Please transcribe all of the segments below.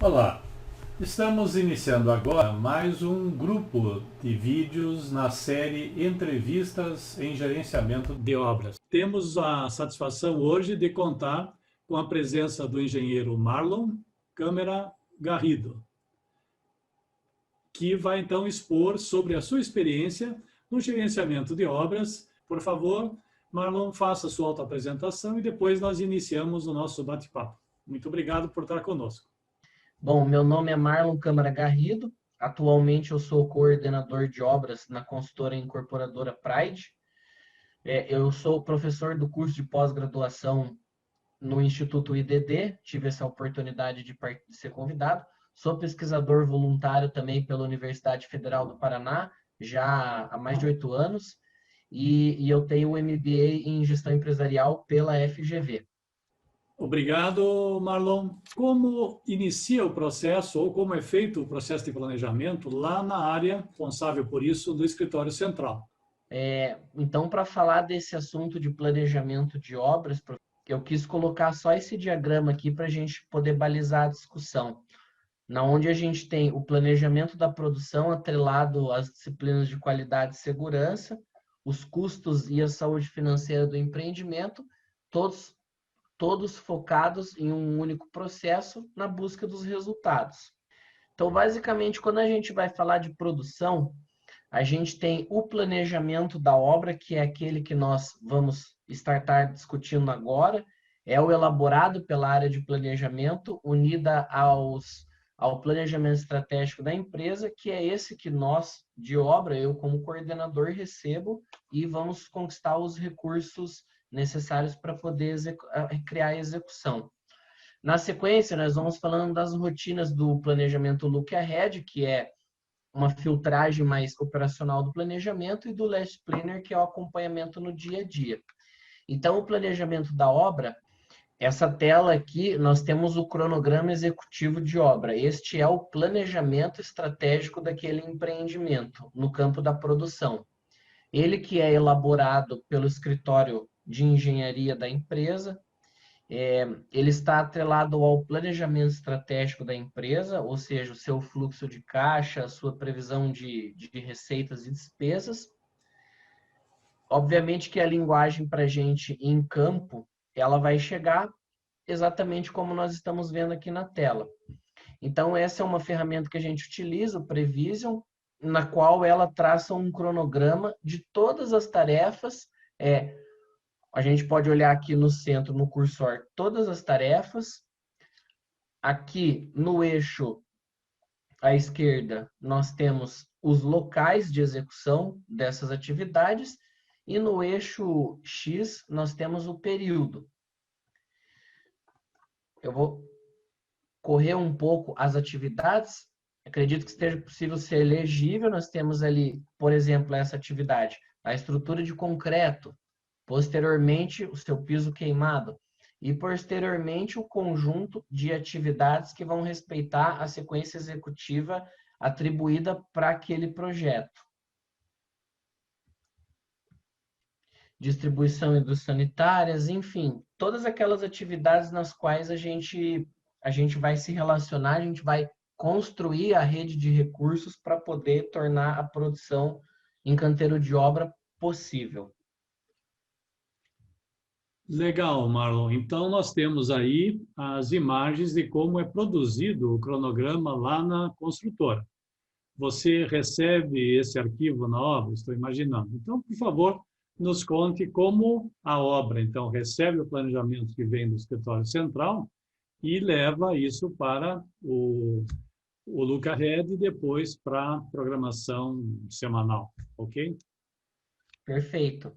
Olá, estamos iniciando agora mais um grupo de vídeos na série Entrevistas em Gerenciamento de Obras. Temos a satisfação hoje de contar com a presença do engenheiro Marlon Câmara Garrido, que vai então expor sobre a sua experiência no gerenciamento de obras. Por favor, Marlon, faça a sua autoapresentação e depois nós iniciamos o nosso bate-papo. Muito obrigado por estar conosco. Bom, meu nome é Marlon Câmara Garrido. Atualmente eu sou coordenador de obras na consultora e incorporadora Pride. Eu sou professor do curso de pós-graduação no Instituto IDD. Tive essa oportunidade de ser convidado. Sou pesquisador voluntário também pela Universidade Federal do Paraná, já há mais de 8 anos. E eu tenho um MBA em gestão empresarial pela FGV. Obrigado, Marlon. Como inicia o processo, ou como é feito o processo de planejamento lá na área responsável por isso do Escritório Central? Então, para falar desse assunto de planejamento de obras, eu quis colocar só esse diagrama aqui para a gente poder balizar a discussão, na onde a gente tem o planejamento da produção atrelado às disciplinas de qualidade e segurança, os custos e a saúde financeira do empreendimento, todos focados em um único processo na busca dos resultados. Então, basicamente, quando a gente vai falar de produção, a gente tem o planejamento da obra, que é aquele que nós vamos estar discutindo agora, é o elaborado pela área de planejamento, unida ao planejamento estratégico da empresa, que é esse que nós, de obra, eu como coordenador, recebo e vamos conquistar os recursos necessários para poder criar a execução. Na sequência, nós vamos falando das rotinas do planejamento Look Ahead, que é uma filtragem mais operacional do planejamento, e do Last Planner, que é o acompanhamento no dia a dia. Então, o planejamento da obra, essa tela aqui, nós temos o cronograma executivo de obra. Este é o planejamento estratégico daquele empreendimento no campo da produção. Ele que é elaborado pelo escritório de engenharia da empresa, ele está atrelado ao planejamento estratégico da empresa, ou seja, o seu fluxo de caixa, a sua previsão de receitas e despesas. Obviamente que a linguagem para a gente em campo, ela vai chegar exatamente como nós estamos vendo aqui na tela. Então, essa é uma ferramenta que a gente utiliza, o Prevision, na qual ela traça um cronograma de todas as tarefas. A gente pode olhar aqui no centro, no cursor, todas as tarefas. Aqui no eixo à esquerda, nós temos os locais de execução dessas atividades, e no eixo X, nós temos o período. Eu vou correr um pouco as atividades. Acredito que esteja possível ser legível. Nós temos ali, por exemplo, essa atividade, a estrutura de concreto, posteriormente o seu piso queimado, e posteriormente o conjunto de atividades que vão respeitar a sequência executiva atribuída para aquele projeto. Distribuição hidrossanitárias, enfim, todas aquelas atividades nas quais a gente vai se relacionar, a gente vai construir a rede de recursos para poder tornar a produção em canteiro de obra possível. Legal, Marlon. Então, nós temos aí as imagens de como é produzido o cronograma lá na construtora. Você recebe esse arquivo na obra? Estou imaginando. Então, por favor, nos conte como a obra, então, recebe o planejamento que vem do escritório central e leva isso para o Look Ahead e depois para a programação semanal, ok? Perfeito.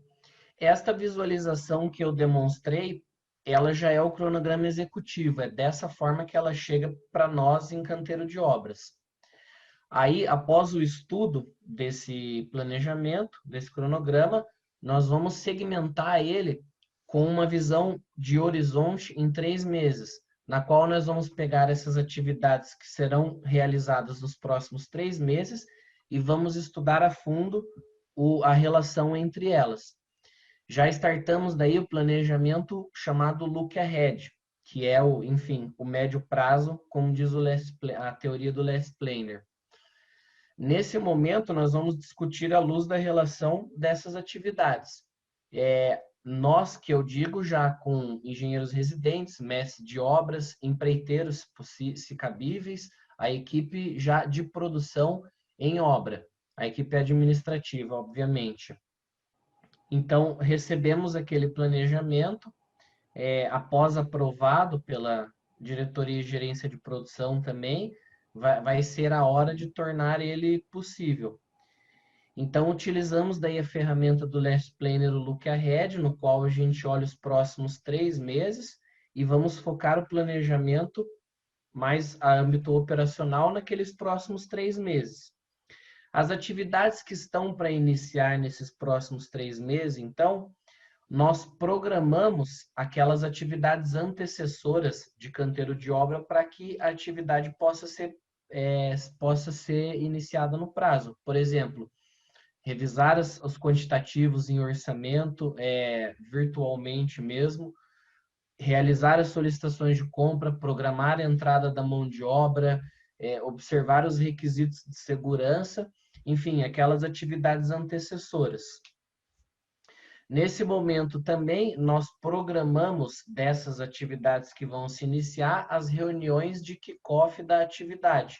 Esta visualização que eu demonstrei, ela já é o cronograma executivo, é dessa forma que ela chega para nós em canteiro de obras. Aí, após o estudo desse planejamento, desse cronograma, nós vamos segmentar ele com uma visão de horizonte em 3 meses, na qual nós vamos pegar essas atividades que serão realizadas nos próximos 3 meses e vamos estudar a fundo a relação entre elas. Já startamos daí o planejamento chamado Look Ahead, que é enfim, o médio prazo, como diz a teoria do Last Planner. Nesse momento, nós vamos discutir à luz da relação dessas atividades. Nós, que eu digo, já com engenheiros residentes, mestres de obras, empreiteiros, se cabíveis, a equipe já de produção em obra, a equipe administrativa, obviamente. Então, recebemos aquele planejamento, após aprovado pela diretoria e gerência de produção também, vai ser a hora de tornar ele possível. Então, utilizamos daí a ferramenta do Last Planner, o Look Ahead, no qual a gente olha os próximos 3 meses e vamos focar o planejamento mais a âmbito operacional naqueles próximos 3 meses. As atividades que estão para iniciar nesses próximos 3 meses, então, nós programamos aquelas atividades antecessoras de canteiro de obra para que a atividade possa ser iniciada no prazo. Por exemplo, revisar os quantitativos em orçamento, virtualmente mesmo, realizar as solicitações de compra, programar a entrada da mão de obra, observar os requisitos de segurança, enfim, aquelas atividades antecessoras. Nesse momento também, nós programamos dessas atividades que vão se iniciar as reuniões de kickoff da atividade,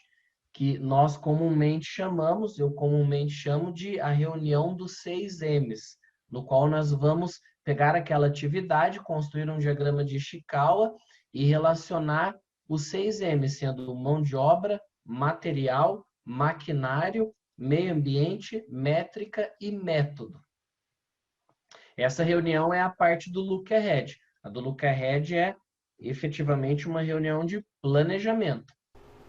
que nós comumente chamamos, eu comumente chamo de a reunião dos 6 M's, no qual nós vamos pegar aquela atividade, construir um diagrama de Ishikawa e relacionar os 6 M's, sendo mão de obra, material, maquinário, meio ambiente, métrica e método. Essa reunião é a parte do Look Ahead. A do Look Ahead é efetivamente uma reunião de planejamento.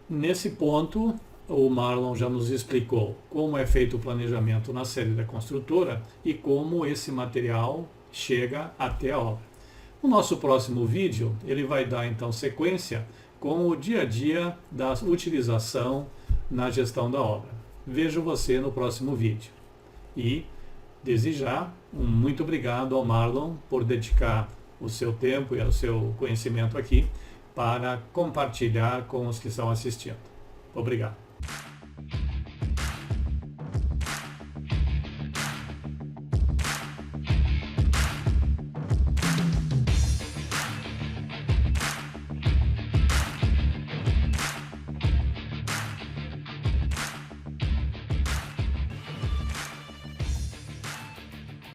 Nesse ponto, o Marlon já nos explicou como é feito o planejamento na sede da construtora e como esse material chega até a obra. No nosso próximo vídeo, ele vai dar então sequência com o dia a dia da utilização na gestão da obra. Vejo você no próximo vídeo. E, desde já, muito obrigado ao Marlon por dedicar o seu tempo e o seu conhecimento aqui para compartilhar com os que estão assistindo. Obrigado.